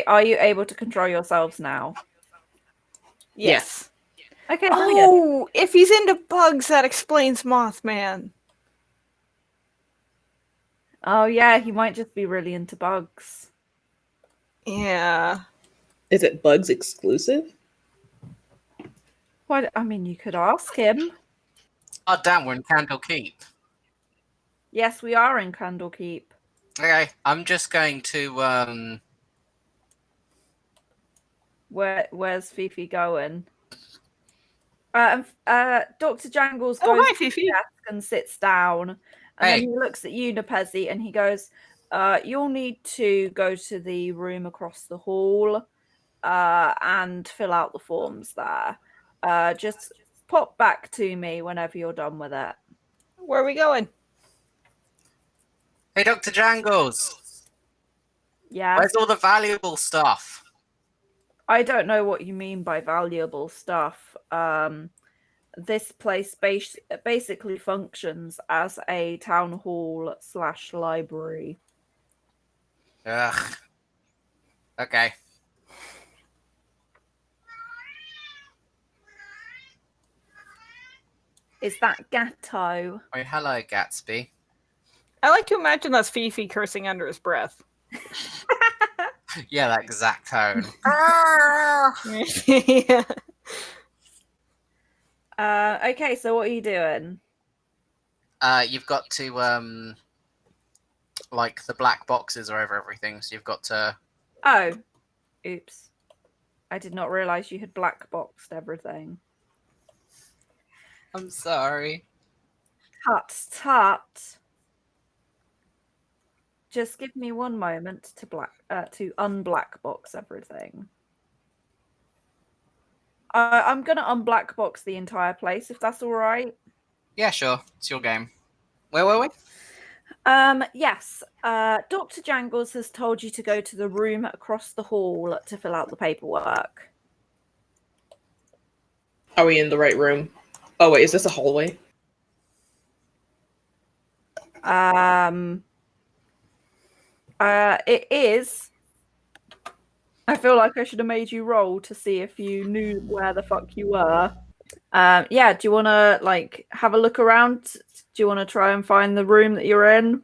are you able to control yourselves now? Yes. Okay, Oh, if he's into bugs, that explains Mothman. Oh, yeah, he might just be really into bugs. Yeah. Is it bugs exclusive? Why? I mean, you could ask him. Oh, damn, we're in Candlekeep. Yes, we are in Candlekeep. Okay, I'm just going to, Where's Fifi going? Dr. Jangles goes hi, to the Fifi. desk and sits down, and then he looks at you, Nepezi, and he goes, "You'll need to go to the room across the hall, and fill out the forms there. Just pop back to me whenever you're done with it." Where are we going? Hey, Dr. Jangles, Yeah. where's all the valuable stuff? I don't know what you mean by valuable stuff. This place basically functions as a town hall / library. Ugh. Okay. Is that Gatto? Oh, hello, Gatsby. I like to imagine that's Fifi cursing under his breath. Yeah, that exact tone. Yeah. Okay, so what are you doing? You've got to, like, the black boxes are over everything, so you've got to... Oh, oops. I did not realize you had black boxed everything. I'm sorry. Tut. Just give me one moment to unblack box everything. I'm gonna unblack box the entire place if that's all right. Yeah, sure. It's your game. Where were we? Yes. Dr. Jangles has told you to go to the room across the hall to fill out the paperwork. Are we in the right room? Oh wait, is this a hallway? It is. I feel like I should have made you roll to see if you knew where the fuck you were. Yeah, do you want to, like, have a look around? Do you want to try and find the room that you're in?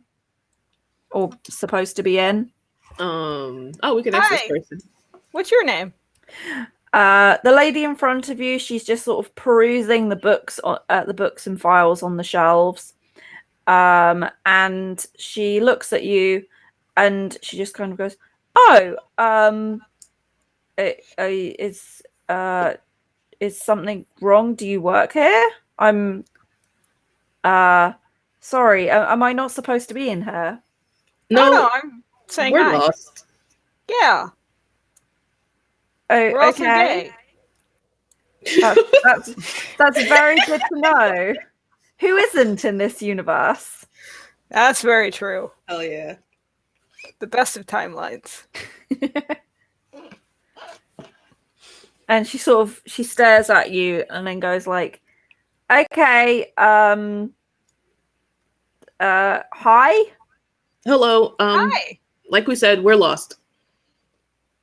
Or supposed to be in? Oh, we can ask this person. What's your name? The lady in front of you, she's just sort of perusing the books and files on the shelves. And she looks at you and she just kind of goes, "Oh, is something wrong? Do you work here? I'm sorry, am I not supposed to be in here?" No, I'm saying we're hi. lost. Yeah. Oh, We're also okay. gay. That's very good to know. Who isn't in this universe? That's very true. Oh yeah. The best of timelines. And she stares at you and then goes like, "Okay, hi." Hello. Hi. Like we said, we're lost.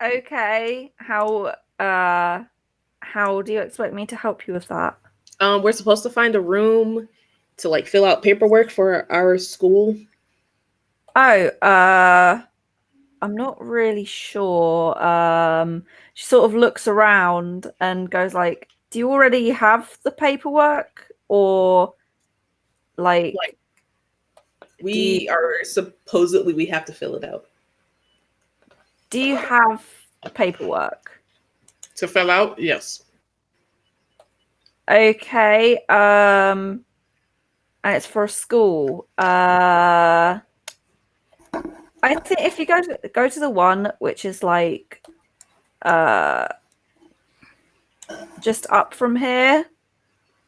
Okay, how do you expect me to help you with that? We're supposed to find a room to like fill out paperwork for our school. Oh, I'm not really sure. She sort of looks around and goes like, "Do you already have the paperwork, or like we have to fill it out do you have paperwork to fill out? Yes. Okay, and it's for a school. I think if you go to the one which is like just up from here,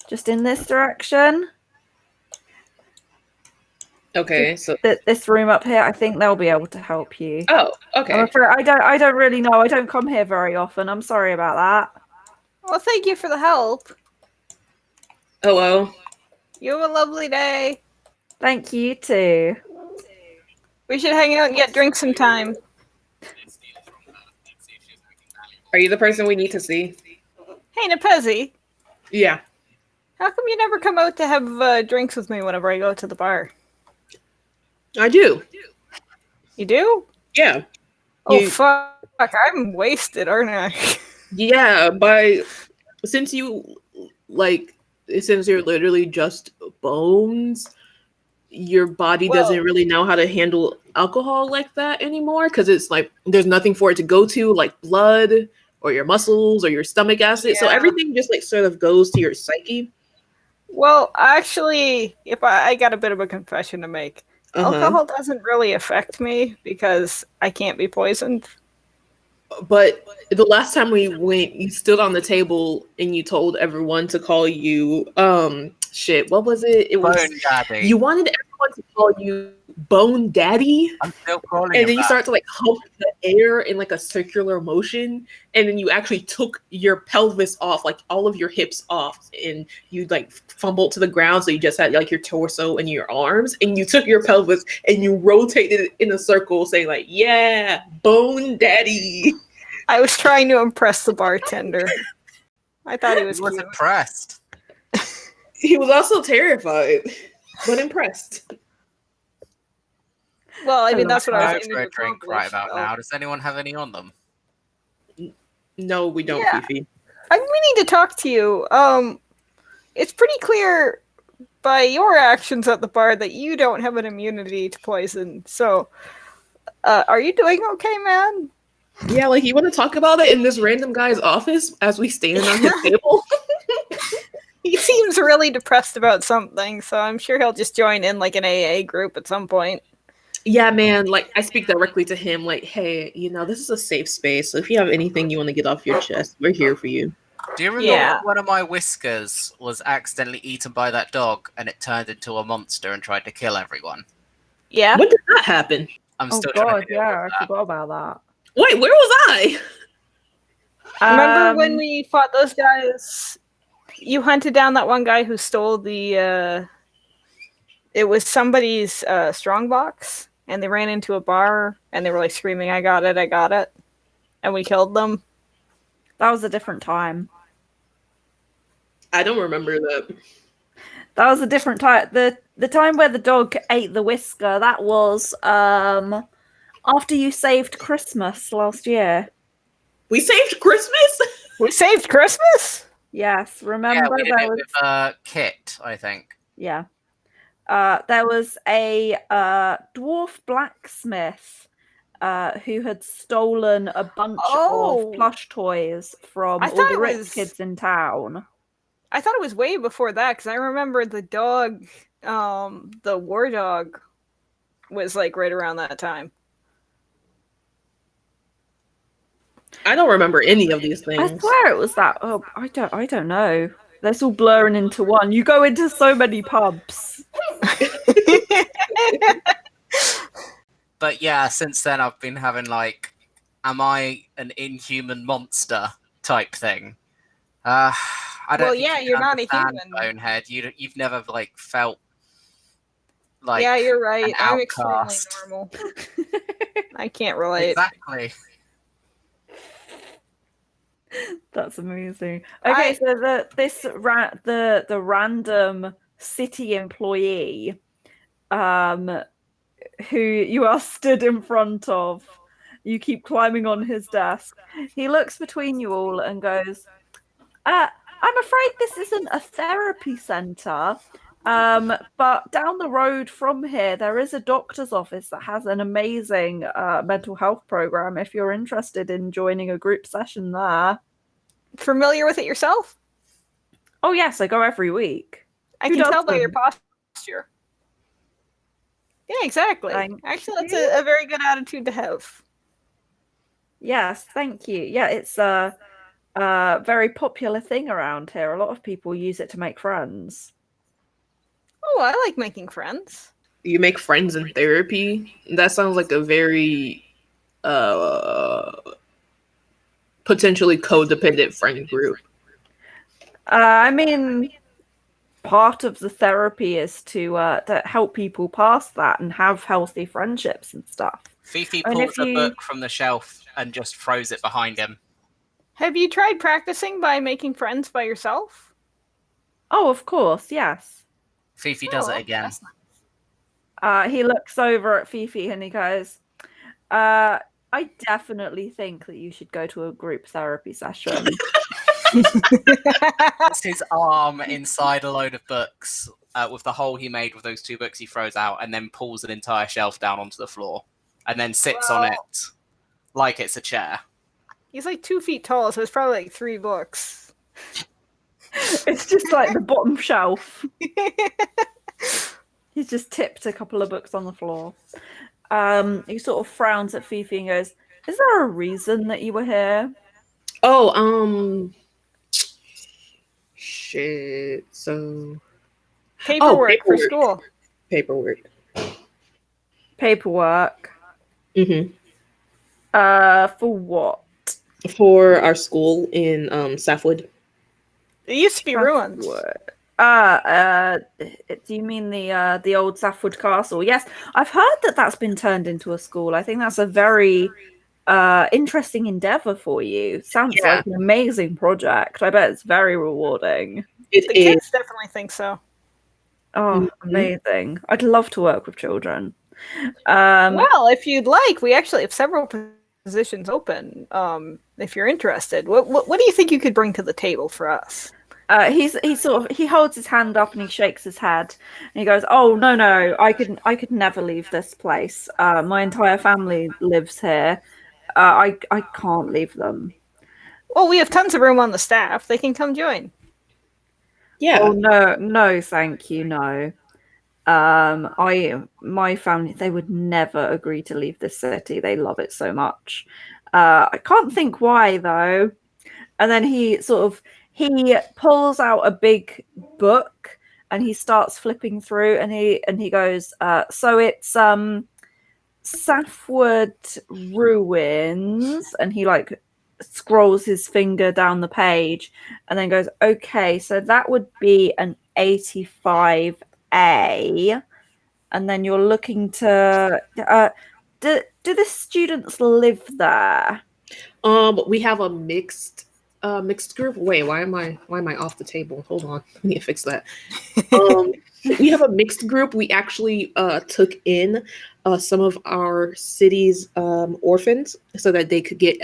just in this direction. Okay, so this room up here, I think they'll be able to help you. Oh, okay. I'm afraid I don't really know. I don't come here very often. I'm sorry about that. Well, thank you for the help. Hello. You have a lovely day. Thank you too. We should hang out and get drinks sometime. Are you the person we need to see? Hey, Nepezi, Yeah, how come you never come out to have drinks with me whenever I go to the bar? I do. You do? Yeah. Oh, You- fuck. I'm wasted, aren't I? Yeah, since you since you're literally just bones, your body doesn't really know how to handle alcohol like that anymore because it's like there's nothing for it to go to, like blood or your muscles or your stomach acid. So everything just like sort of goes to your psyche. Well, actually, if I got a bit of a confession to make. Alcohol doesn't really affect me because I can't be poisoned. But the last time we went, you stood on the table and you told everyone to call you shit. What was it? It was Bone Daddy. you wanted everyone to call you Bone Daddy. I'm still calling And him then you that. start to like hump the air in like a circular motion, and then you actually took your pelvis off, like all of your hips off, and you like fumbled to the ground, so you just had like your torso and your arms, and you took your pelvis and you rotated it in a circle, saying like, "Yeah, Bone Daddy." I was trying to impress the bartender. I thought he was He was cute. impressed. He was also terrified, but impressed. Well, I mean, that's what I was Go aiming for to a drink accomplish, right about so. now. Does anyone have any on them? No, we don't, Yeah. Fifi. We need to talk to you. It's pretty clear by your actions at the bar that you don't have an immunity to poison. So, are you doing okay, man? Yeah, like you want to talk about it in this random guy's office as we stand on his table? He seems really depressed about something, so I'm sure he'll just join in like an AA group at some point. Yeah, man, like I speak directly to him, like, hey, this is a safe space. So if you have anything you want to get off your chest, we're here for you. Do you remember Yeah. when one of my whiskers was accidentally eaten by that dog and it turned into a monster and tried to kill everyone? Yeah. When did that happen? I'm Oh still trying god, to deal yeah, with I that. forgot about that. Wait, where was I? Remember when we fought those guys? You hunted down that one guy who stole the. It was somebody's strongbox, and they ran into a bar, and they were like screaming, "I got it! I got it!" And we killed them. That was a different time. I don't remember that. That was a different time. The time where the dog ate the whisker, that was after you saved Christmas last year. We saved Christmas? We saved Christmas? Yes, Yeah, remember we did there it was with Kit, I think. yeah. There was a dwarf blacksmith who had stolen a bunch of plush toys from all the rich kids in town. I thought it was way before that because I remember the dog, the war dog, was like right around that time. I don't remember any of these things. I swear it was that. Oh, I don't know. That's all blurring into one. You go into so many pubs. But yeah, since then I've been having like, am I an inhuman monster type thing? I don't. Well, think yeah, you you're can not a understand, human. Bonehead. You've never like felt like. Yeah, you're right. an I'm extremely outcast. normal. I can't relate. Exactly. That's amazing. Okay, so the random city employee, who you are stood in front of, you keep climbing on his desk. He looks between you all and goes, "I'm afraid this isn't a therapy center, but down the road from here there is a doctor's office that has an amazing mental health program. If you're interested in joining a group session there." Familiar with it yourself? Oh yes, I go every week. I Who can tell by doesn't? your posture. Yeah, exactly. Thank Actually, that's you. a very good attitude to have. Yes, thank you. Yeah, it's a very popular thing around here. A lot of people use it to make friends. Oh, I like making friends. You make friends in therapy? That sounds like a very potentially codependent friend group. I mean, part of the therapy is to help people past that and have healthy friendships and stuff. Fifi And pulls if a you- book from the shelf and just throws it behind him. Have you tried practicing by making friends by yourself? Oh, of course, yes. Fifi does it again. That's nice. He looks over at Fifi and he goes, I definitely think that you should go to a group therapy session. Puts his arm inside a load of books with the hole he made with those 2 books he throws out, and then pulls an entire shelf down onto the floor, and then sits on it like it's a chair. He's like 2 feet tall, so it's probably like 3 books. It's just like the bottom shelf. He's just tipped a couple of books on the floor. He sort of frowns at Fifi and goes, "Is there a reason that you were here?" Oh, shit. So Paperwork for school. Paperwork. Paperwork. Mm-hmm. For what? For our school in Southwood. It used to be ruined. Do you mean the old Southwood Castle? Yes, I've heard that that's been turned into a school. I think that's a very interesting endeavor for you. Sounds like an amazing project. I bet it's very rewarding. The kids definitely think so. Oh, amazing. I'd love to work with children. Well, if you'd like, we actually have several positions open. If you're interested, what do you think you could bring to the table for us? He holds his hand up and he shakes his head and he goes, "Oh no, I could never leave this place. My entire family lives here. I can't leave them." Well, we have tons of room on the staff. They can come join. Yeah. Oh no, thank you, no. My family, they would never agree to leave this city. They love it so much. I can't think why though. And then he pulls out a big book and he starts flipping through and he goes, so it's Southwood Ruins, and he like scrolls his finger down the page and then goes, okay, so that would be an 85A, and then you're looking to do the students live there? We have a mixed group. Wait, why am I off the table? Hold on, let me fix that. We have a mixed group. We actually took in some of our city's orphans so that they could get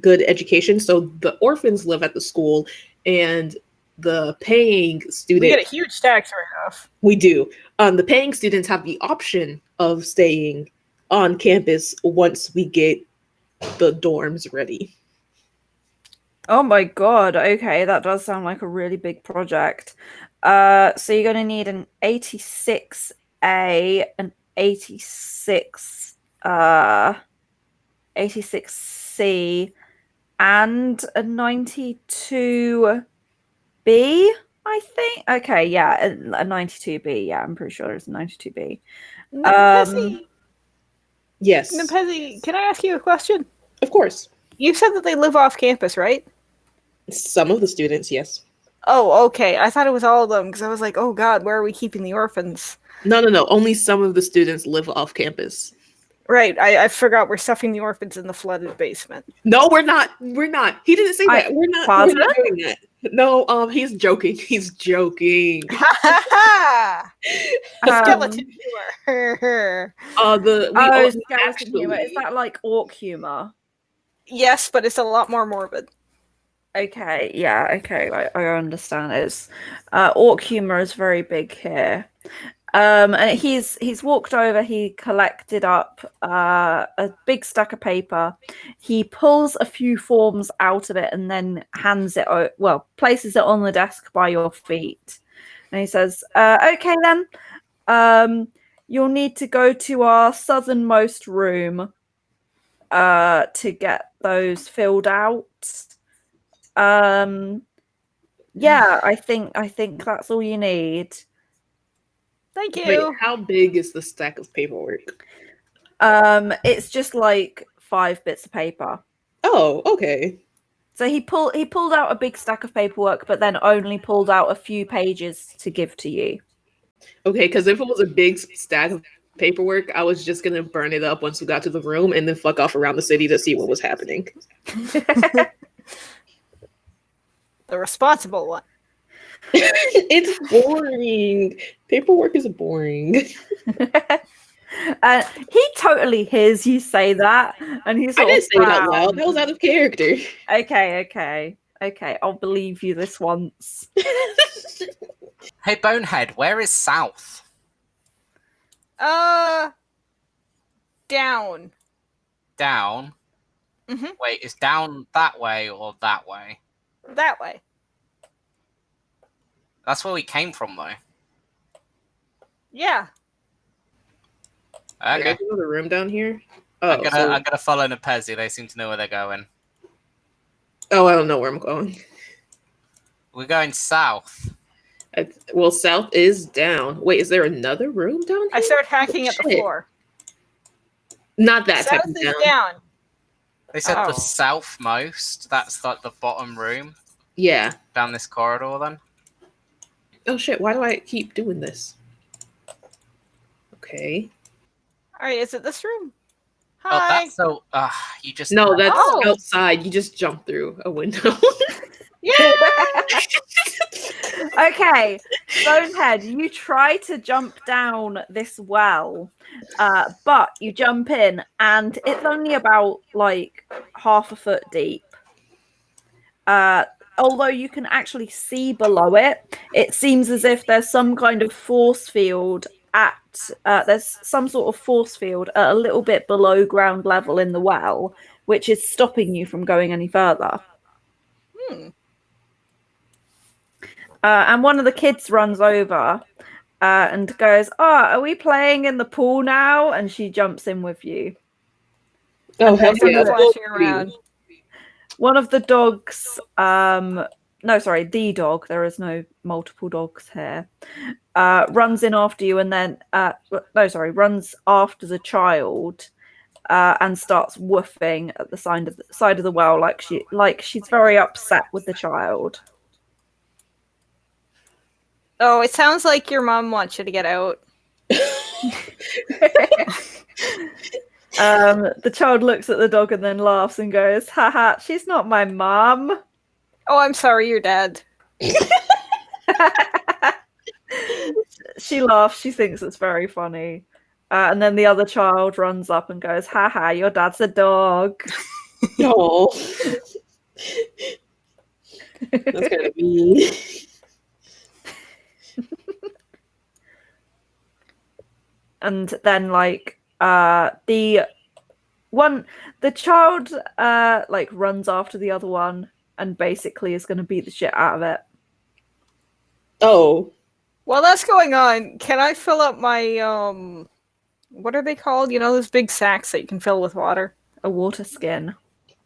good education. So the orphans live at the school, and the paying students, we get a huge tax write-off. We do. The paying students have the option of staying on campus once we get the dorms ready. Oh my god, okay, that does sound like a really big project. So you're going to need an 86A, an 86C, and a 92B, I think. Okay, yeah, a 92B. Yeah, I'm pretty sure it's a 92B. Yes. Nepezi, can I ask you a question? Of course. You said that they live off campus, right? Some of the students, yes. Oh, okay. I thought it was all of them because I was like, oh god, where are we keeping the orphans? No. Only some of the students live off campus. Right. I forgot we're stuffing the orphans in the flooded basement. No, we're not. We're not. He didn't say that. We're not doing that. No, he's joking. He's joking. Skeleton humor. Skeleton humor. Is that like orc humor? Yes, but it's a lot more morbid. Okay, yeah, okay, I understand. It's orc humor is very big here. And he's walked over, he collected up a big stack of paper. He pulls a few forms out of it and then places it on the desk by your feet. And he says, okay then, you'll need to go to our southernmost room to get those filled out. Yeah, I think that's all you need. Thank you. Wait, how big is the stack of paperwork? It's just like 5 bits of paper. Oh, okay. So he pulled out a big stack of paperwork, but then only pulled out a few pages to give to you. Okay, because if it was a big stack of paperwork, I was just gonna burn it up once we got to the room and then fuck off around the city to see what was happening. The responsible one. It's boring. Paperwork is boring. He totally hears you say that, and he's. I didn't say it out loud. That was out of character. Okay. I'll believe you this once. Hey, Bonehead, where is south? Down. Down? Mm-hmm. Wait, is down that way or that way? That way. That's where we came from, though. Yeah. Okay. There's another room down here. Oh, I'm gonna follow Nepezi. They seem to know where they're going. Oh, I don't know where I'm going. We're going south. Well, south is down. Wait, is there another room down here? I start hacking at the floor. Not that South type of is down. down. They said the Oh. southmost. That's like the bottom room Yeah. down this corridor. Then. Oh shit! Why do I keep doing this? Okay. All right, is it this room? Oh, Hi. that's so. You just. No, that's Oh. outside. You just jump through a window. Yeah. Okay, Bonehead, you try to jump down this well, but you jump in, and it's only about like half a foot deep. Although you can actually see below it, it seems as if there's some kind of force field there's some sort of force field at a little bit below ground level in the well, which is stopping you from going any further. And one of the kids runs over and goes, "Oh, are we playing in the pool now?" And she jumps in with you. Oh, hell yeah. Flashing around. One of the dogs, the dog, there is no multiple dogs here, runs in after you and then, runs after the child and starts woofing at the side of the well like she's very upset with the child. Oh, it sounds like your mom wants you to get out. The child looks at the dog and then laughs and goes, "Haha, she's not my mom." Oh, I'm sorry, your dad. She laughs. She thinks it's very funny. And then the other child runs up and goes, "Haha, your dad's a dog." No. That's kind of mean. And then the child runs after the other one and basically is going to beat the shit out of it. Oh. While that's going on, can I fill up my what are they called? You know, those big sacks that you can fill with water? A water skin.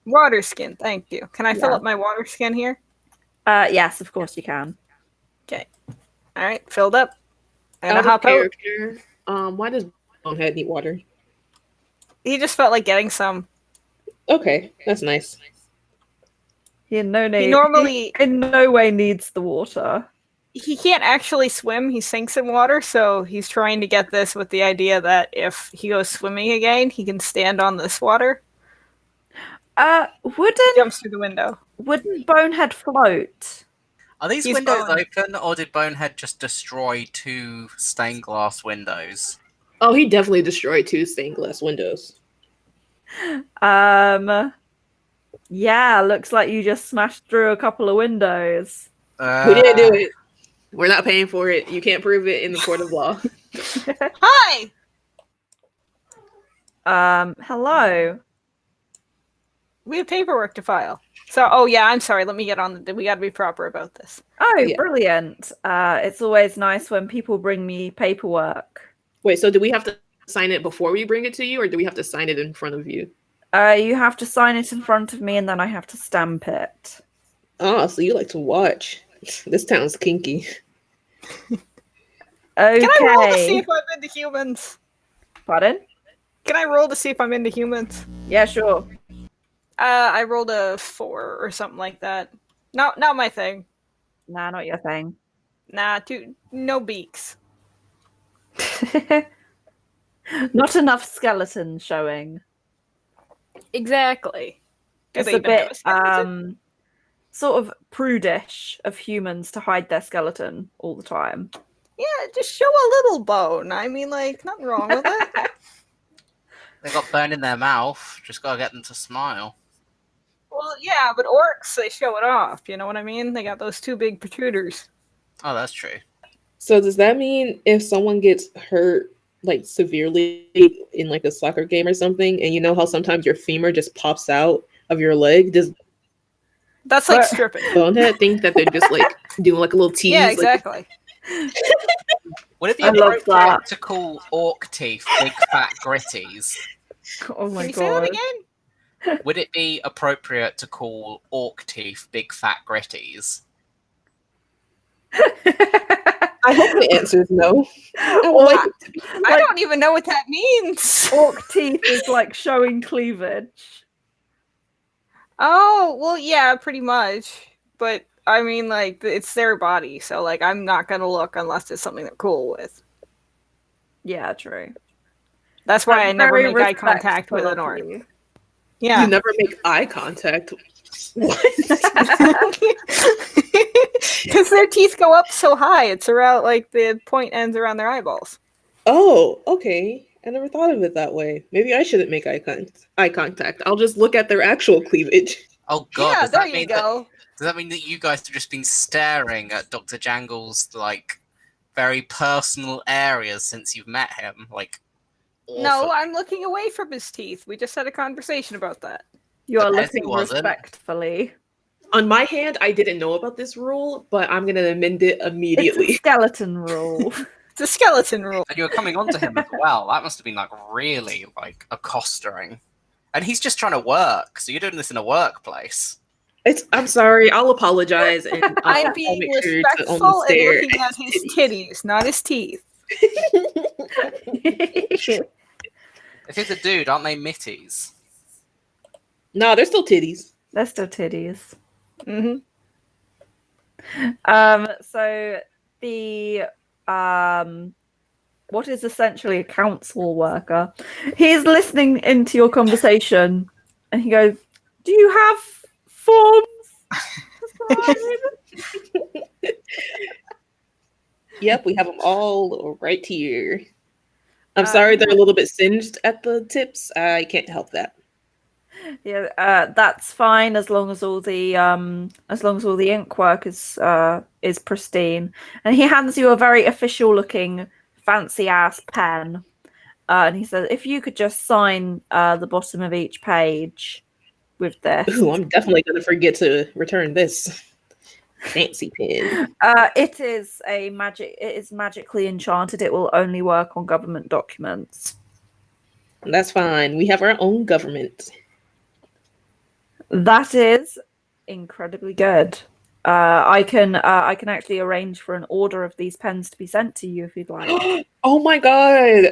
Water skin, thank you. Can I fill up my water skin here? Yes, of course you can. Okay. All right, filled up. And Out I of hop out. character. Why does Bonehead need water? He just felt like getting some. Okay, that's nice. He in no way needs the water. He can't actually swim. He sinks in water, so he's trying to get this with the idea that if he goes swimming again, he can stand on this water. Jumps through the window. Wouldn't Bonehead float? Are these windows open, or did Bonehead just destroy 2 stained glass windows? Oh, he definitely destroyed 2 stained glass windows. Yeah, looks like you just smashed through a couple of windows. We didn't do it. We're not paying for it. You can't prove it in the court of law. Hi! Hello. We have paperwork to file. So, I'm sorry. Let me get on. We got to be proper about this. Oh, yeah. Brilliant. It's always nice when people bring me paperwork. Wait, so do we have to sign it before we bring it to you, or do we have to sign it in front of you? You have to sign it in front of me, and then I have to stamp it. Oh, so you like to watch. This town's kinky. Okay. Can I roll to see if I'm into humans? Pardon? Can I roll to see if I'm into humans? Yeah, sure. I rolled a 4 or something like that. Not my thing. Nah, not your thing. Nah, no beaks. Not enough skeleton showing. Exactly. Do It's they a even have bit skeleton? sort of prudish of humans to hide their skeleton all the time. Yeah, just show a little bone. I mean, like, nothing wrong with it. They got bone in their mouth. Just gotta get them to smile. Well, yeah, but orcs, they show it off. You know what I mean? They got those two big protruders. Oh, that's true. So does that mean if someone gets hurt like severely in like a soccer game or something, and you know how sometimes your femur just pops out of your leg, does That's like But- stripping. Bonehead think that they're just like doing like a little tease? Yeah, like, exactly. Would it be I love appropriate that. to call orc teeth big fat gritties? Oh my Can you say that god. again? Would it be appropriate to call orc teeth big fat gritties? I hope the answer is no. I would Orc, like it to be. I don't even know what that means. orc teeth is like showing cleavage. Oh, well, yeah, pretty much. But I mean, like, it's their body, so like, I'm not gonna look unless it's something they're cool with. Yeah, true. That's why That's I never very make eye contact with respectful an of orc. you. Yeah. You never make eye contact. What? Because their teeth go up so high, it's around, like, the point ends around their eyeballs. Oh, okay. I never thought of it that way. Maybe I shouldn't make eye contact. I'll just look at their actual cleavage. Oh god, Yeah, does there that you mean go. does that mean that you guys have just been staring at Dr. Jangles like very personal areas since you've met him? Like No, awful. I'm looking away from his teeth. We just had a conversation about that. You are Depends who looking wasn't. respectfully. On my hand, I didn't know about this rule, but I'm gonna amend it It's a immediately. skeleton rule. It's a skeleton rule. And you were coming on to him as well. That must have been like really like accosting. And he's just trying to work, so you're doing this in a workplace. I'm sorry. I'll apologize, and I'm I'll being make sure to respectful only and stare. looking at his titties, not his teeth. If he's a dude, aren't they mitties? No, they're still titties. They're still titties. Mm-hmm. So the what is essentially a council worker, he's listening into your conversation, and he goes, "Do you have forms to sign?" Yep, we have them all right here. I'm sorry they're a little bit singed at the tips. I can't help that. Yeah, that's fine as long as all the ink work is pristine. And he hands you a very official looking fancy ass pen, and he says, "If you could just sign the bottom of each page with this." Ooh, I'm definitely gonna forget to return this fancy pen. It is magically enchanted. It will only work on government documents. That's fine. We have our own government. That is incredibly good. I can actually arrange for an order of these pens to be sent to you if you'd like. Oh my god!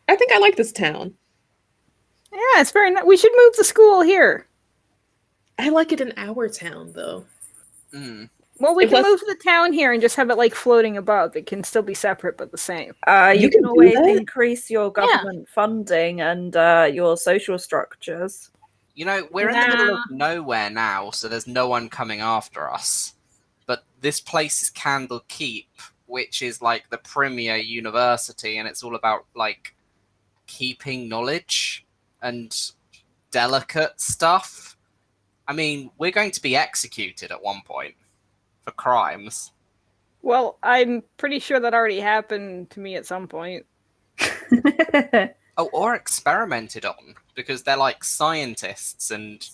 I think I like this town. Yeah, it's very nice. We should move the school here. I like it in our town, though. Mm. Well, we It can was- move the town here and just have it like floating above. It can still be separate but the same. You can can do always that? increase your government funding and your social structures. You know, we're in the middle of nowhere now, so there's no one coming after us. But this place is Candle Keep, which is like the premier university, and it's all about like keeping knowledge and delicate stuff. I mean, we're going to be executed at one point for crimes. Well, I'm pretty sure that already happened to me at some point. Oh, or experimented on, because they're like scientists and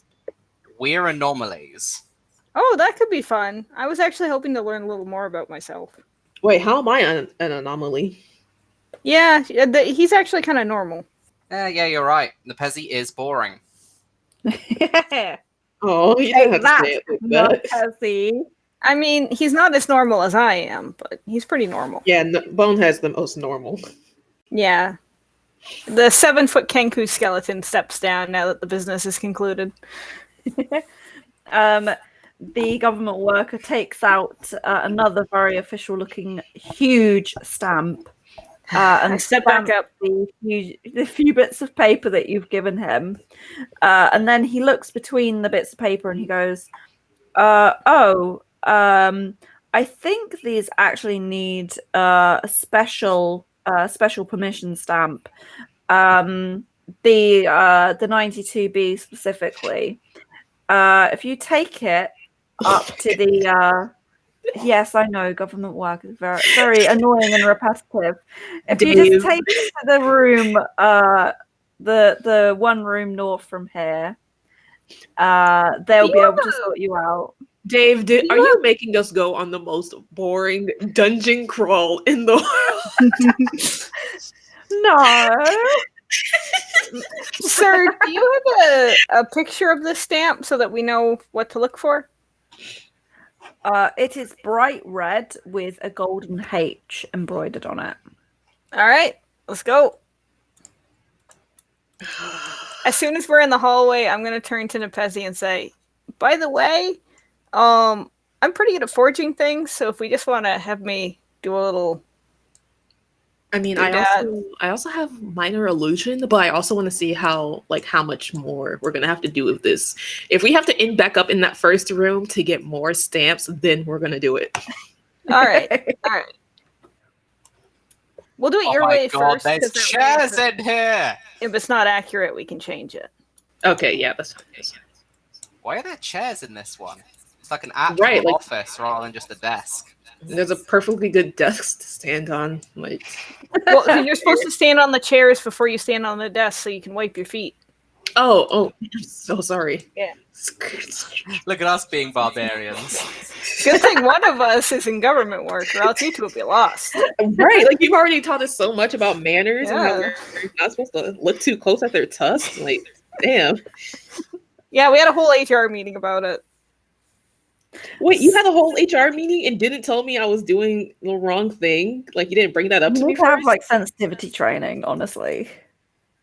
we're anomalies. Oh, that could be fun. I was actually hoping to learn a little more about myself. Wait, how am I an anomaly? Yeah, he's actually kind of normal. Yeah, you're right. The Pezzy is boring. Oh, you Take didn't have to say it like not that. Pezzy. I mean, he's not as normal as I am, but he's pretty normal. Yeah, Bone has the most normal. Yeah. The 7-foot Kenku skeleton steps down now that the business is concluded. The government worker takes out another very official looking huge stamp And I step back up. the few bits of paper that you've given him. And then he looks between the bits of paper and he goes, I think these actually need a special permission stamp. The 92B specifically. If you take it up to the yes, I know government work is very, very annoying and repetitive. If you just take it to the room, the one room north from here, they'll be able to sort you out. Dave, are you making us go on the most boring dungeon crawl in the world? No. Sir, do you have a picture of the stamp so that we know what to look for? It is bright red with a golden H embroidered on it. All right, let's go. As soon as we're in the hallway, I'm going to turn to Nepezi and say, by the way, I'm pretty good at forging things, so if we just want to have me do a little... I mean, I also have minor illusion, but I also want to see how much more we're gonna have to do with this. If we have to end back up in that first room to get more stamps, then we're gonna do it. All right. We'll do it your way first. There's chairs in here. If it's not accurate, we can change it. Okay, yeah, that's fine. Why are there chairs in this one? It's like an actual office rather than just a desk. There's a perfectly good desk to stand on. Well, you're supposed to stand on the chairs before you stand on the desk so you can wipe your feet. Oh, I'm so sorry. Yeah. Look at us being barbarians. Good thing one of us is in government work, or else you two will be lost. Right, you've already taught us so much about manners and how we're not supposed to look too close at their tusks. Damn. Yeah, we had a whole HR meeting about it. Wait, you had a whole HR meeting and didn't tell me I was doing the wrong thing? You didn't bring that up to me first? Have sensitivity training, honestly.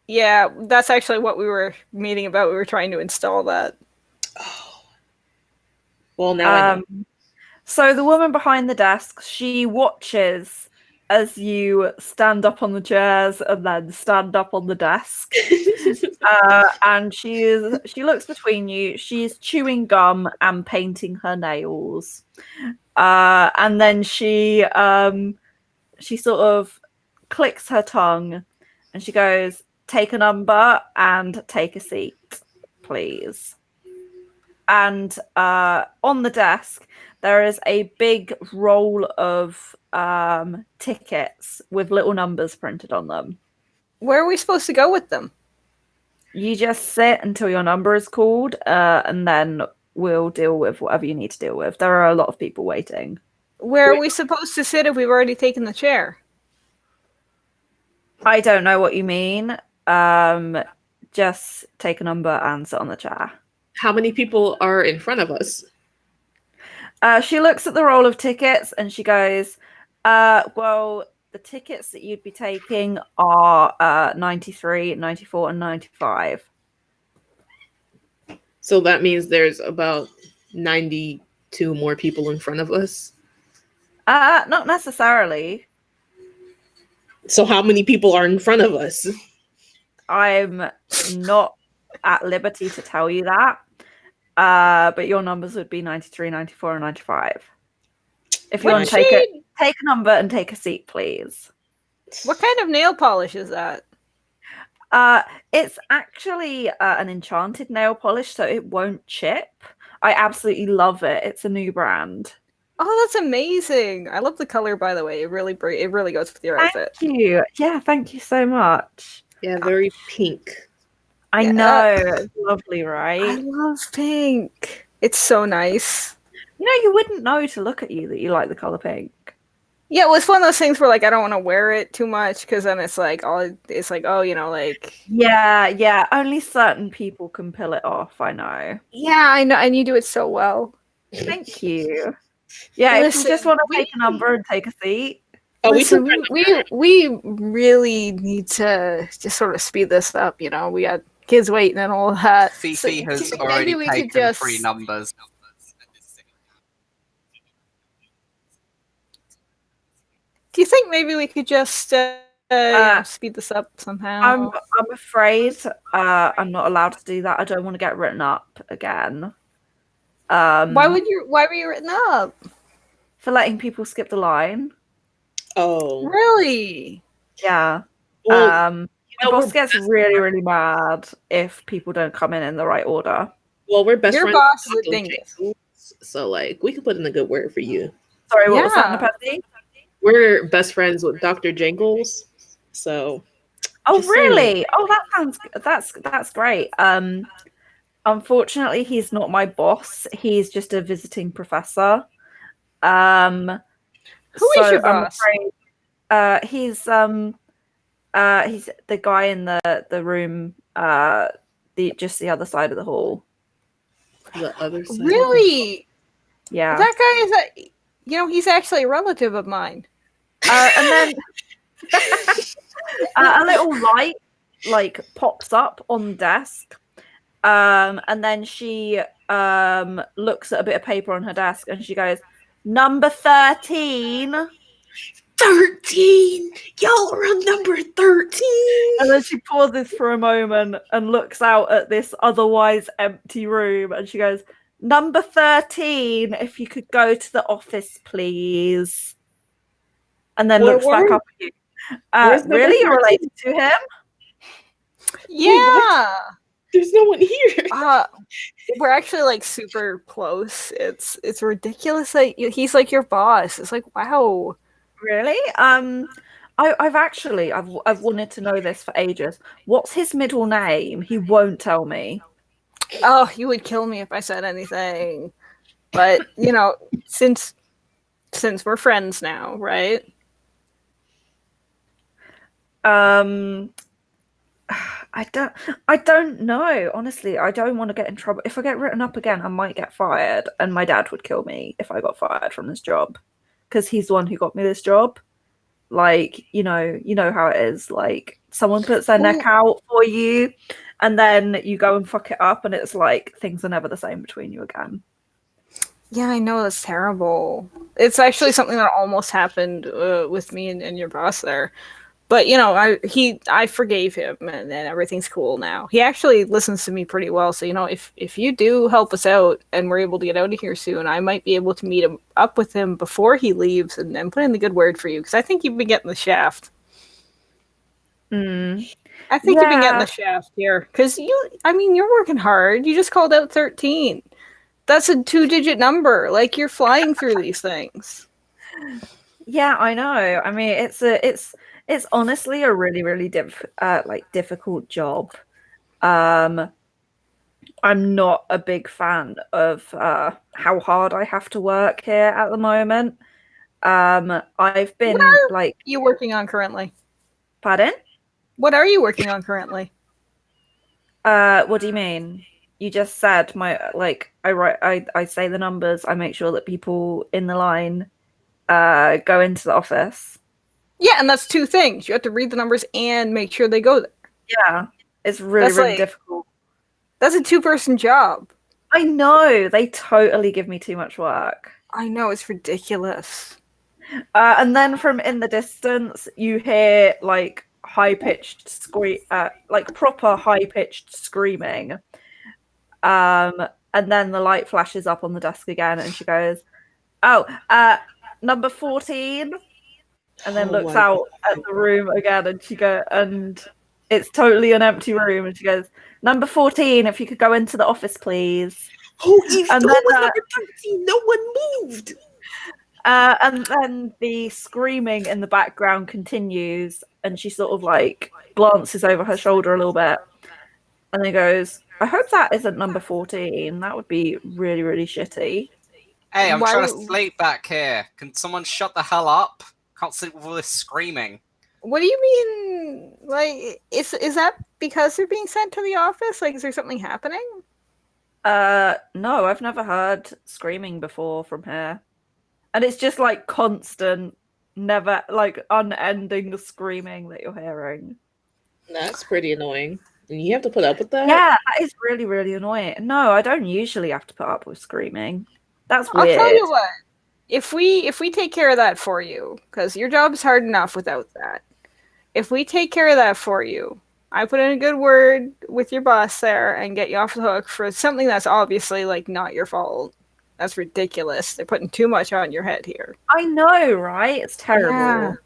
Yeah, that's actually what we were meeting about. We were trying to install that. Oh. Well, now I know. So the woman behind the desk, she watches as you stand up on the chairs and then stand up on the desk. And she looks between you. She's chewing gum and painting her nails. And then she sort of clicks her tongue and she goes, "Take a number and take a seat, please." And on the desk, there is a big roll of tickets with little numbers printed on them. Where are we supposed to go with them? You just sit until your number is called, and then we'll deal with whatever you need to deal with. There are a lot of people waiting. Where are we supposed to sit if we've already taken the chair? I don't know what you mean. Just take a number and sit on the chair. How many people are in front of us? She looks at the roll of tickets and she goes, well, the tickets that you'd be taking are 93, 94, and 95. So that means there's about 92 more people in front of us? Not necessarily. So how many people are in front of us? I'm not at liberty to tell you that. But your numbers would be 93, 94, and 95. If you want to take a number and take a seat, please. What kind of nail polish is that? It's actually an enchanted nail polish, so it won't chip. I absolutely love it. It's a new brand. Oh, that's amazing! I love the color, by the way. It really goes with your outfit. Thank you. Yeah, thank you so much. Yeah, very pink. I know. It's lovely, right? I love pink. It's so nice. You wouldn't know to look at you that you like the color pink. Yeah, well, it's one of those things where I don't want to wear it too much because then it's Yeah, only certain people can pull it off, I know. Yeah, I know, and you do it so well. Thank you. Yeah, listen, if you just want to take a number and take a seat. Listen, we really need to just sort of speed this up, we got kids waiting and all that. Fifi has already taken 3 numbers. Do you think maybe we could just speed this up somehow. I'm afraid I'm not allowed to do that. I don't want to get written up again. Why were you written up? For letting people skip the line. Oh, really? Yeah. Well, My boss gets really, really mad if people don't come in the right order. Well, we're best Your friends. boss is with a dingus. Jangles, so like we can put in a good word for you. Sorry, what was that, Yeah. Nepesi? We're best friends with Dr. Jangles, so. Oh, just saying. really? Oh, that's great. Unfortunately, he's not my boss. He's just a visiting professor. Who is your boss? I'm afraid, he's the guy in the room, just the other side of the hall. The other side. Really? Yeah. That guy is he's actually a relative of mine. And then a little light like pops up on the desk. And then she looks at a bit of paper on her desk and she goes, "Number 13." 13! Y'all are on number 13! And then she pauses for a moment and looks out at this otherwise empty room and she goes, "Number 13, if you could go to the office, please." And then looks back up at you. Really? You're related to him? Yeah. There's no one here. We're actually like super close. It's ridiculous that he's like your boss. It's like, wow. Really? I've wanted to know this for ages. What's his middle name? He won't tell me. Oh, you would kill me if I said anything. But since we're friends now, right? I don't know. Honestly, I don't want to get in trouble. If I get written up again, I might get fired, and my dad would kill me if I got fired from this job, because he's the one who got me this job. Like, you know how it is. Like, someone puts their neck out for you, and then you go and fuck it up, and it's like things are never the same between you again. Yeah, I know, that's terrible. It's actually something that almost happened with me and your boss there. But I forgave him and everything's cool now. He actually listens to me pretty well. So if you do help us out and we're able to get out of here soon, I might be able to meet him up with him before he leaves and put in the good word for you, because I think you've been getting the shaft. I think you've been getting the shaft here because you're working hard. You just called out 13. That's a 2-digit number. Like, you're flying through these things. Yeah, I know. I mean, it's honestly a really, really difficult job. I'm not a big fan of how hard I have to work here at the moment. I've been you working on currently? Pardon? What are you working on currently? What do you mean? You just said I say the numbers. I make sure that people in the line go into the office. Yeah, and that's two things. You have to read the numbers and make sure they go there. Yeah, it's really difficult. That's a 2-person job. I know. They totally give me too much work. I know, it's ridiculous. And then from in the distance, you hear like high-pitched proper high-pitched screaming. And then the light flashes up on the desk again, and she goes, "Oh, number 14." And then looks out at the room again, and it's totally an empty room. And she goes, "Number 14, if you could go into the office, please." Oh, and then number 13. No one moved. And then the screaming in the background continues, and she sort of like glances over her shoulder a little bit, and then goes, "I hope that isn't number 14. That would be really, really shitty." Hey, I'm trying to sleep back here. Can someone shut the hell up? Can't sleep with all this screaming. What do you mean? Like, is that because they're being sent to the office? Like, is there something happening? No, I've never heard screaming before from here. And it's just like constant, never like unending screaming that you're hearing. That's pretty annoying. And you have to put up with that? Yeah, that is really, really annoying. No, I don't usually have to put up with screaming. That's weird. I'll tell you what. If we take care of that for you, because your job's hard enough without that, if we take care of that for you, I put in a good word with your boss there and get you off the hook for something that's obviously like not your fault. That's ridiculous. They're putting too much on your head here. I know, right? It's terrible.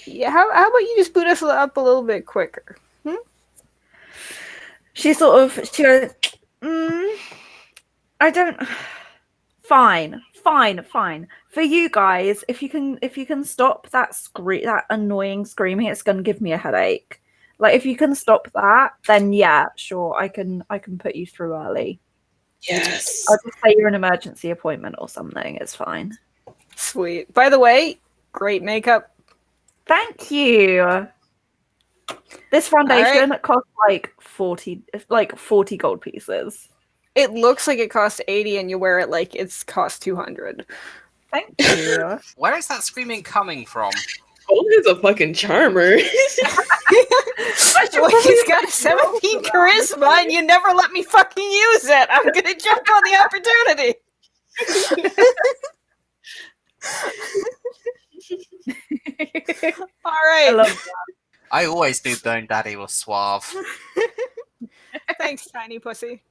Yeah. How about you just boot us up a little bit quicker? She goes, I don't. Fine. For you guys, if you can stop that annoying screaming, it's gonna give me a headache. Like, if you can stop that, then yeah, sure, I can put you through early. Yes. I'll just say you're an emergency appointment or something. It's fine. Sweet. By the way, great makeup. Thank you. This foundation costs like 40 gold pieces. It looks like it costs 80 and you wear it like it's cost 200. Thank you. Where is that screaming coming from? Gold is a fucking charmer. He's got a 17 charisma and you never let me fucking use it. I'm gonna jump on the opportunity. All right. I love that. I always knew Bone Daddy was suave. Thanks, tiny pussy.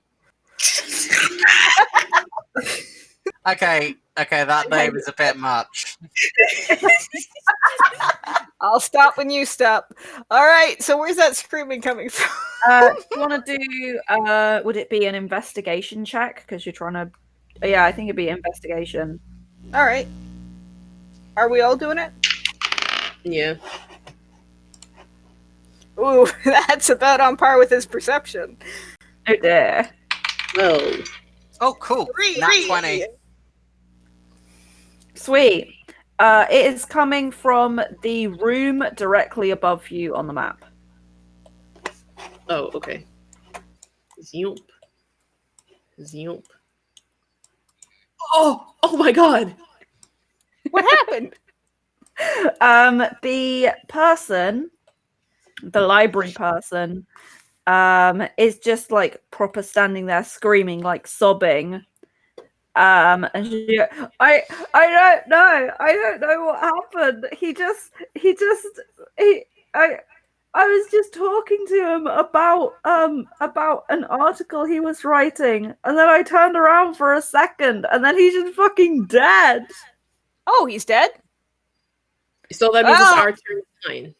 Okay, that name is a bit much. I'll stop when you stop. All right, so where's that screaming coming from? Do you want to do, would it be an investigation check? Because you're trying to, yeah, I think it'd be investigation. All right. Are we all doing it? Yeah. Ooh, that's about on par with his perception. Oh dear. Well. Oh, cool. Nat 20. Sweet. It is coming from the room directly above you on the map. Oh, okay. Zoop. Oh my god. What happened? The person, the library person, is just like proper standing there screaming, like sobbing. And she, I don't know what happened. I was just talking to him about an article he was writing, and then I turned around for a second, and then he's just fucking dead. Oh, he's dead? So that means it's our turn. Fine.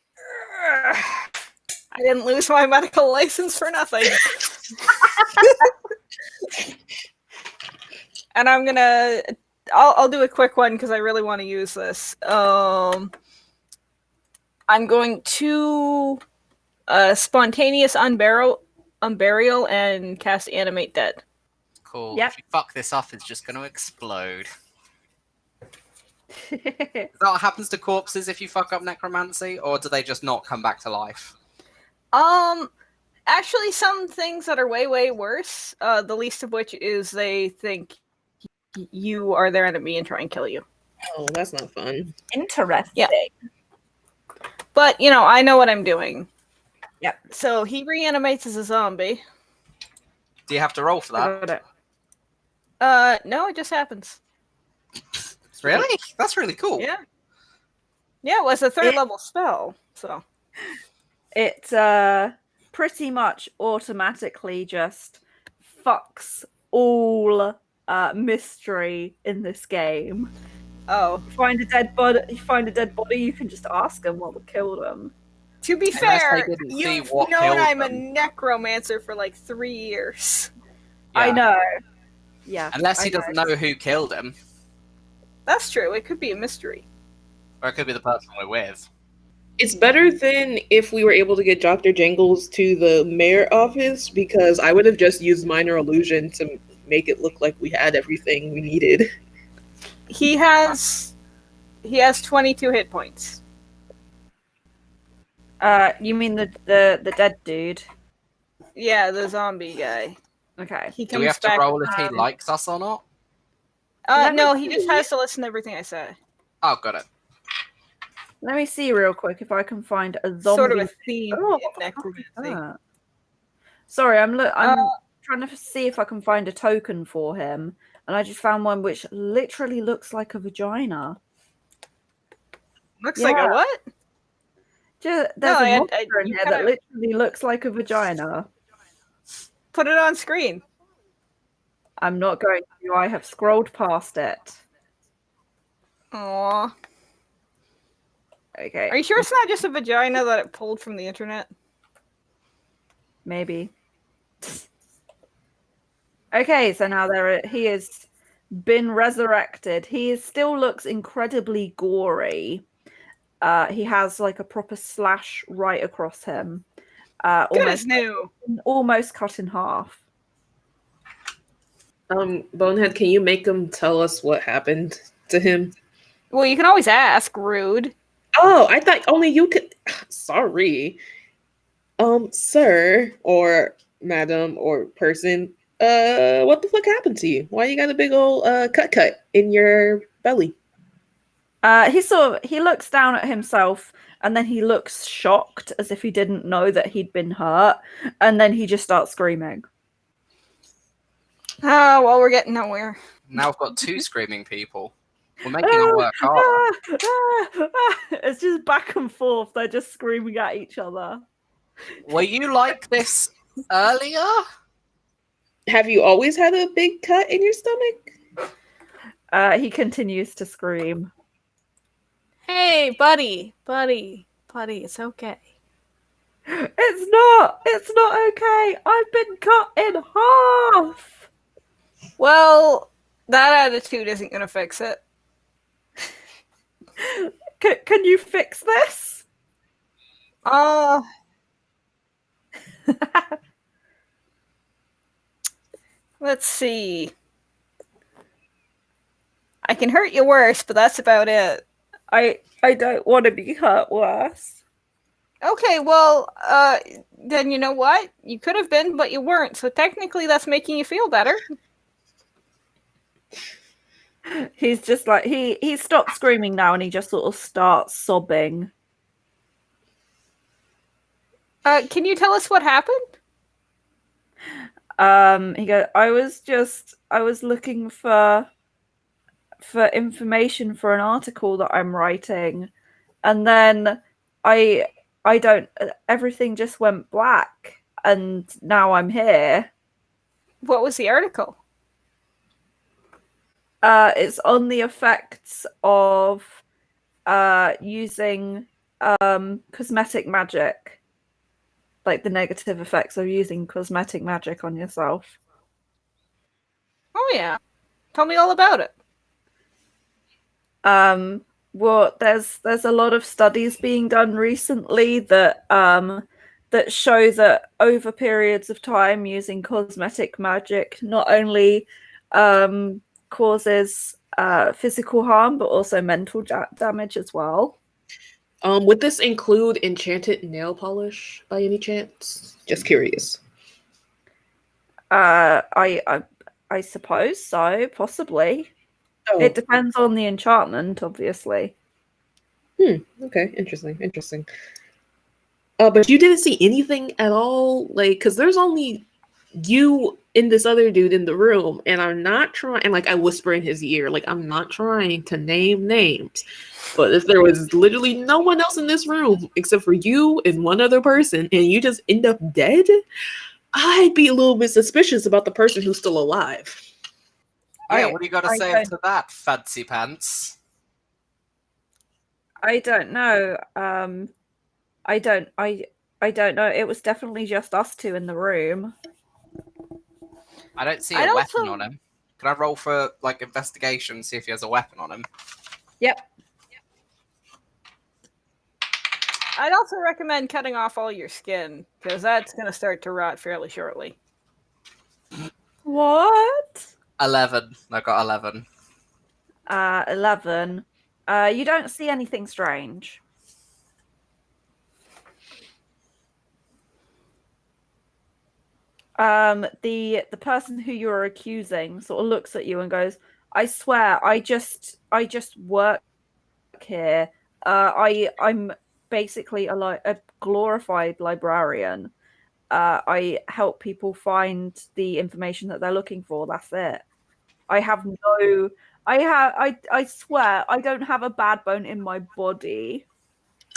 I didn't lose my medical license for nothing. And I'm gonna, I'll do a quick one because I really want to use this. I'm going to spontaneous unburial and cast animate dead. Cool. Yep. If you fuck this up, it's just going to explode. Is that what happens to corpses if you fuck up necromancy, or do they just not come back to life? Actually, some things that are way, way worse. The least of which is they think you are their enemy and try and kill you. Oh, that's not fun. Interesting. Yeah. But, you know, I know what I'm doing. Yep. So he reanimates as a zombie. Do you have to roll for that? No, it just happens. Really? That's really cool. Yeah. Yeah, it was a third level spell, so. It pretty much automatically just fucks all mystery in this game. Oh. You find a dead body, you can just ask them what killed them. To be Unless fair, they didn't see you've what known killed I'm a them. necromancer for like 3 years. Yeah. I know. Yeah. Unless he doesn't know who killed him. That's true. It could be a mystery. Or it could be the person we're with. It's better than if we were able to get Dr. Jangles to the mayor office, because I would have just used minor illusion to make it look like we had everything we needed. He has 22 hit points. You mean the dead dude? Yeah, the zombie guy. Okay. He Do we have to back, roll if he likes us or not? No, he just has to listen to everything I say. Oh, got it. Let me see real quick if I can find a zombie. Sort of a theme Oh, in necromancy. Sorry, I'm trying to see if I can find a token for him, and I just found one which literally looks like a vagina. Looks like a what? There's No, a monster in you here that literally looks like a vagina. Put it on screen. I'm not going to. I have scrolled past it. Aww. Okay. Are you sure it's not just a vagina that it pulled from the internet? Maybe. Okay, so now he has been resurrected. He still looks incredibly gory. He has like a proper slash right across him. Almost cut in half. Bonehead, can you make him tell us what happened to him? Well, you can always ask. Rude. Oh, I thought only you could. Sorry. Sir or madam or person, what the fuck happened to you? Why you got a big old cut in your belly? He looks down at himself and then he looks shocked as if he didn't know that he'd been hurt, and then he just starts screaming. Oh, well, we're getting nowhere. Now I've got 2 screaming people. We're making it work hard. It's just back and forth. They're just screaming at each other. Were you like this earlier? Have you always had a big cut in your stomach? He continues to scream. Hey, buddy, it's okay. It's not okay. I've been cut in half. Well, that attitude isn't going to fix it. Can you fix this? Let's see. I can hurt you worse, but that's about it. I don't want to be hurt worse. Okay, well, then you know what? You could have been, but you weren't. So technically that's making you feel better. He's just like, he stops screaming now and he just sort of starts sobbing. Can you tell us what happened? He goes, I was looking for information for an article that I'm writing, and then everything just went black, and now I'm here. What was the article? It's on the effects of using cosmetic magic, like the negative effects of using cosmetic magic on yourself. Oh yeah, tell me all about it. Well, there's a lot of studies being done recently that show that over periods of time using cosmetic magic not only causes physical harm but also mental damage as well. Would this include enchanted nail polish by any chance? Just curious. I suppose so, possibly. Oh. It depends on the enchantment, obviously. Okay, interesting. But you didn't see anything at all, like, because there's only you and this other dude in the room, and I'm not trying, and like I whisper in his ear, like I'm not trying to name names, but if there was literally no one else in this room except for you and one other person, and you just end up dead, I'd be a little bit suspicious about the person who's still alive. Yeah, what do you got to say to that, fancy pants? I don't know. I don't know. It was definitely just us 2 in the room. I don't see a weapon on him. Can I roll for like investigation, see if he has a weapon on him? Yep. I'd also recommend cutting off all your skin, because that's going to start to rot fairly shortly. What? 11. I got 11. 11. You don't see anything strange. The person who you're accusing sort of looks at you and goes, I swear, I just work here. I'm basically a glorified librarian. I help people find the information that they're looking for. That's it. I swear I don't have a bad bone in my body.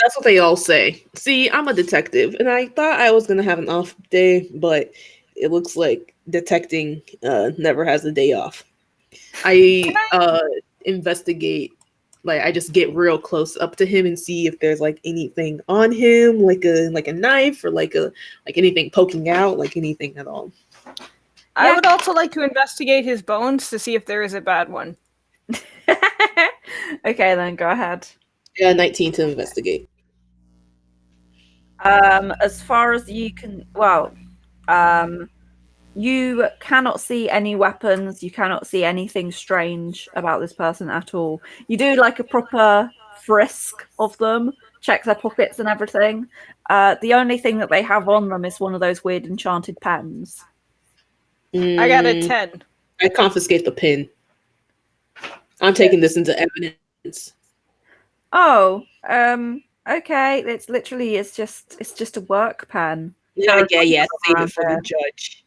That's what they all say. See, I'm a detective, and I thought I was gonna have an off day, but it looks like detecting never has a day off. I investigate, like I just get real close up to him and see if there's like anything on him, like a knife or like anything poking out, like anything at all. I would also like to investigate his bones to see if there is a bad one. Okay, then go ahead. Yeah, 19 to investigate. As far as you can, you cannot see any weapons. You cannot see anything strange about this person at all. You do like a proper frisk of them, check their pockets and everything. The only thing that they have on them is one of those weird enchanted pens. I got a 10. I confiscate the pen. I'm taking this into evidence. Oh, okay. It's just a work pen. Yeah, save it for the judge.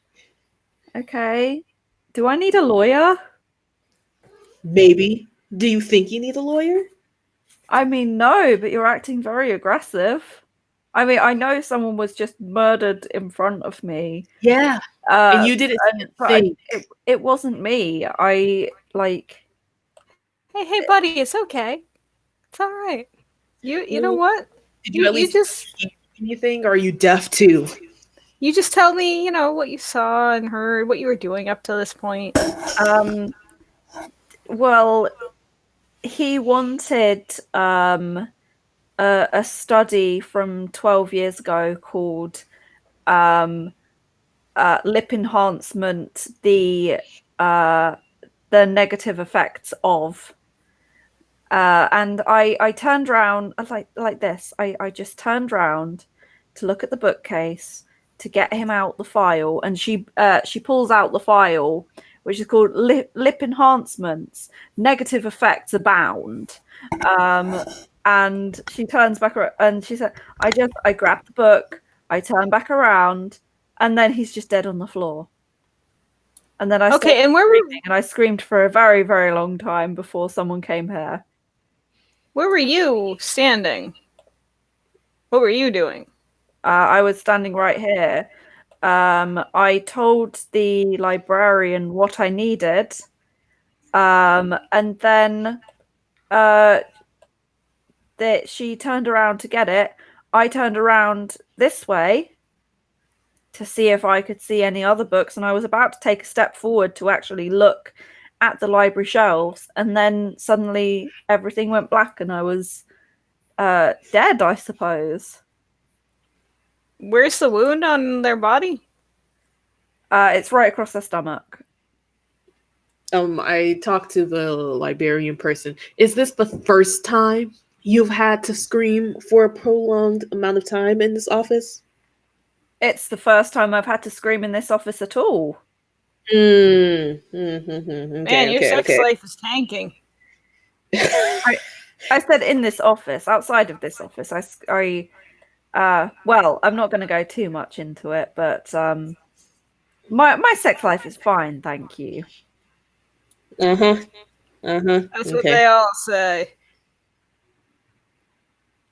Okay. Do I need a lawyer? Maybe. Do you think you need a lawyer? I mean, no, but you're acting very aggressive. I mean, I know someone was just murdered in front of me. Yeah. And you didn't think. It wasn't me. I like. Hey, buddy, it's okay. It's all right. You know what? Did you at least just keep anything, or are you deaf too? You just tell me, what you saw and heard, what you were doing up to this point. Well, he wanted a study from 12 years ago called lip enhancement, the negative effects of. And I turned around like this. I just turned around to look at the bookcase to get him out the file, and she pulls out the file, which is called lip enhancements, negative effects abound. And she turns back around and she said, I grabbed the book, I turned back around, and then he's just dead on the floor. And then I I screamed for a very, very long time before someone came here. Where were you standing? What were you doing? I was standing right here. I told the librarian what I needed, and then that she turned around to get it. I turned around this way to see if I could see any other books, and I was about to take a step forward to actually look at the library shelves, and then suddenly everything went black and I was dead, I suppose. Where's the wound on their body? It's right across their stomach. I talked to the librarian person. Is this the first time you've had to scream for a prolonged amount of time in this office? It's the first time I've had to scream in this office at all. Man, your sex life is tanking. I said in this office. Outside of this office, well, I'm not going to go too much into it, but my sex life is fine, thank you. That's what they all say.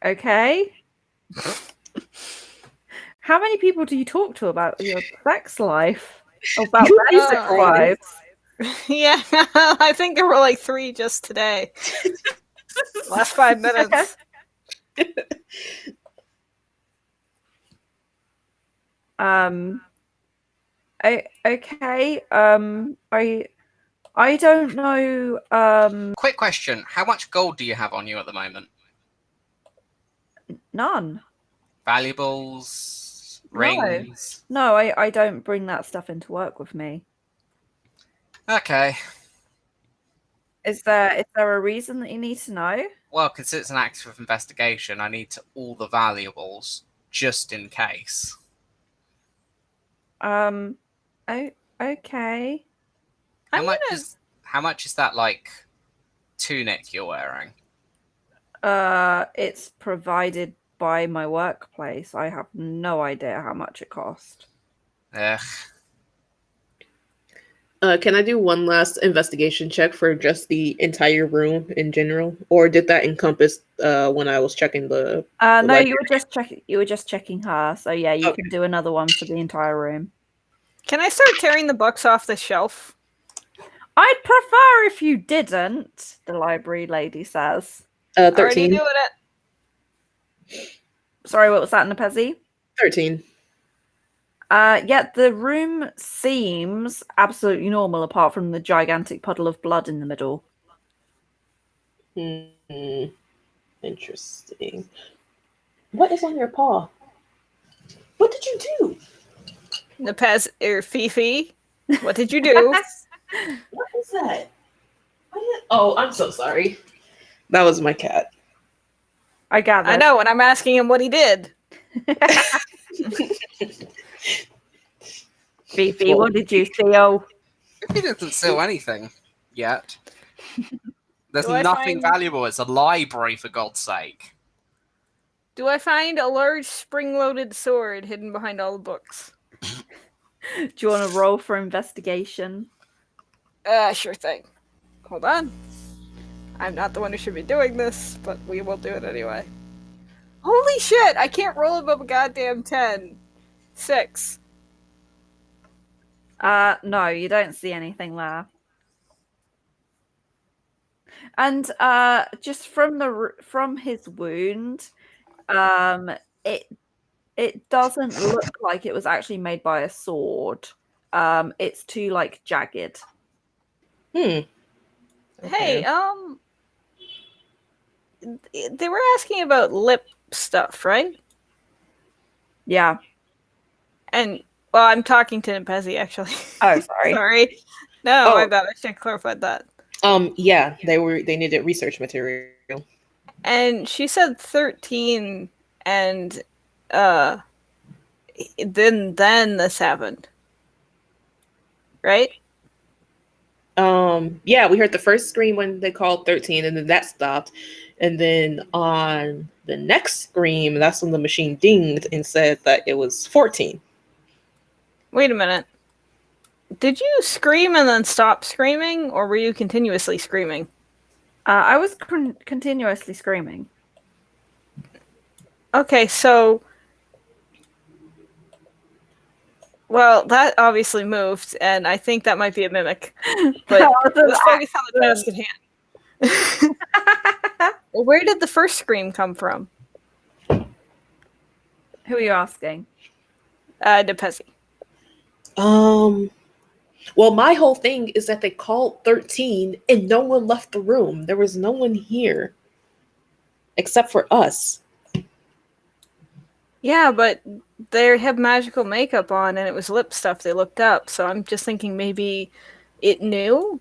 Okay. How many people do you talk to about your sex life? About their sex lives? Yeah, I think there were like 3 just today. Last 5 minutes. Okay. I don't know. Quick question: how much gold do you have on you at the moment? None. Valuables, rings? No, I don't bring that stuff into work with me. Okay. Is there a reason that you need to know? Well, because it's an active investigation, I need all the valuables just in case. Okay. How much is that like tunic you're wearing? It's provided by my workplace. I have no idea how much it cost. Ugh. Can I do one last investigation check for just the entire room in general, or did that encompass when I was checking the No, library? you were just checking. You were just checking her. So yeah, you Okay. can do another one for the entire room. Can I start tearing the books off the shelf? I'd prefer if you didn't. The library lady says. Already 13. doing it. Sorry, what was that, Nepezi? 13. Yeah, the room seems absolutely normal apart from the gigantic puddle of blood in the middle. Interesting. What is on your paw? What did you do? Fifi, what did you do? What is that? Oh, I'm so sorry. That was my cat. I gather. I know, and I'm asking him what he did. Fifi, what did you steal? He didn't steal anything yet. There's Do I nothing find- valuable. It's a library, for God's sake. Do I find a large spring-loaded sword hidden behind all the books? Do you want to roll for investigation? Sure thing. Hold on. I'm not the one who should be doing this, but we will do it anyway. Holy shit! I can't roll above a goddamn 10. 6. No, you don't see anything there. And just from his wound, it doesn't look like it was actually made by a sword. It's too like jagged. Hey, they were asking about lip stuff, right? Yeah. And well, I'm talking to Nepezi actually. Oh, sorry. Sorry. No, Oh. my bad. I should have clarified that. Yeah, they needed research material. And she said 13, and then this happened, right? Yeah, we heard the first scream when they called 13, and then that stopped. And then on the next scream, that's when the machine dinged and said that it was 14. Wait a minute. Did you scream and then stop screaming, or were you continuously screaming? I was continuously screaming. Okay, so... Well, that obviously moved, and I think that might be a mimic. But let's focus on the task at hand. Well, where did the first scream come from? Who are you asking? Nepezi. Well, my whole thing is that they called 13 and no one left the room. There was no one here except for us. Yeah, but they have magical makeup on, and it was lip stuff they looked up. So I'm just thinking maybe it knew.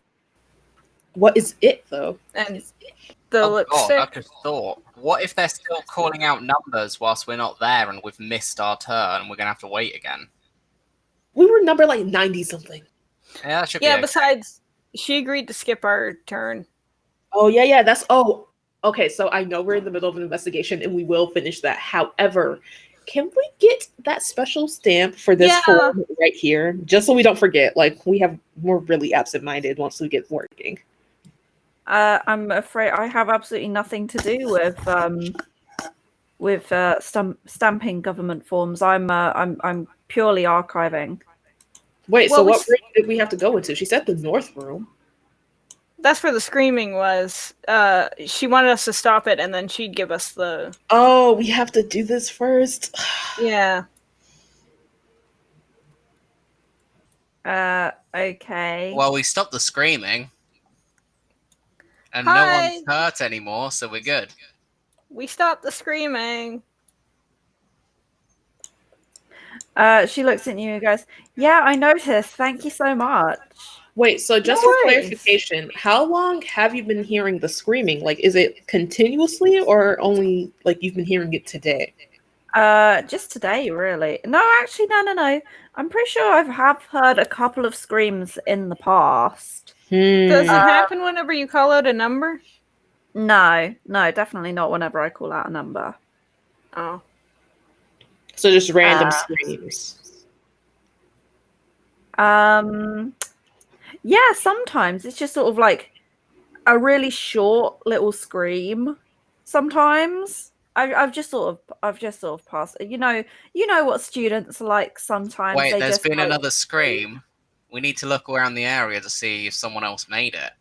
What is it, though? And the Oh lipstick. God, I just thought, what if they're still calling out numbers whilst we're not there and we've missed our turn and we're going to have to wait again? We were number like 90 something. Yeah, that should be Yeah, okay. besides, she agreed to skip our turn. Oh, yeah. Okay, so I know we're in the middle of an investigation and we will finish that. However, can we get that special stamp for this form right here? Just so we don't forget. Like, we're really absent-minded once we get working. I'm afraid I have absolutely nothing to do with stamping government forms. I'm purely archiving. Wait, so what room did we have to go into? She said the north room. That's where the screaming was. She wanted us to stop it, and then she'd give us the... Oh, we have to do this first? Yeah. Okay. Well, we stopped the screaming. And Hi. no one's hurt anymore, so we're good. We stopped the screaming. She looks at you and goes, "Yeah, I noticed. Thank you so much." Wait, so just No for worries. clarification, how long have you been hearing the screaming? Like, is it continuously or only like you've been hearing it today? Just today, really. No, actually, no. I'm pretty sure I have heard a couple of screams in the past. Does it happen whenever you call out a number? No, definitely not whenever I call out a number. Oh. So just random screams. Yeah, sometimes it's just sort of like a really short little scream. Sometimes I've just sort of passed. You know what students are like. Sometimes Wait, they there's just been like, another scream. We need to look around the area to see if someone else made it.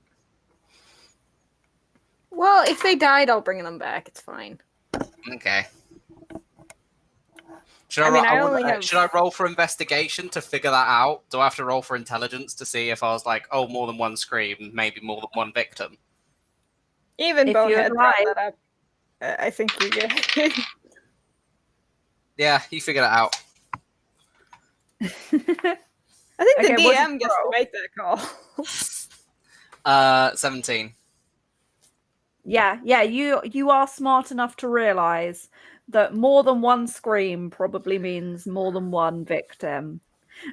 Well, if they died, I'll bring them back. It's fine. Okay. Should I roll for investigation to figure that out? Do I have to roll for intelligence to see if I was like, oh, more than one scream, maybe more than one victim? Even If Bonehead you're brought alive. that up. I think you're good. Yeah, you figure that out. I think the Okay, what did DM you gets to roll? make that call. 17. Yeah, you are smart enough to realize that more than one scream probably means more than one victim.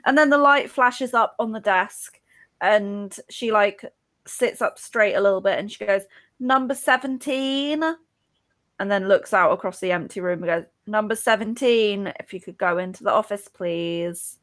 And then the light flashes up on the desk and she like sits up straight a little bit and she goes, "Number 17." And then looks out across the empty room and goes, "Number 17, if you could go into the office, please."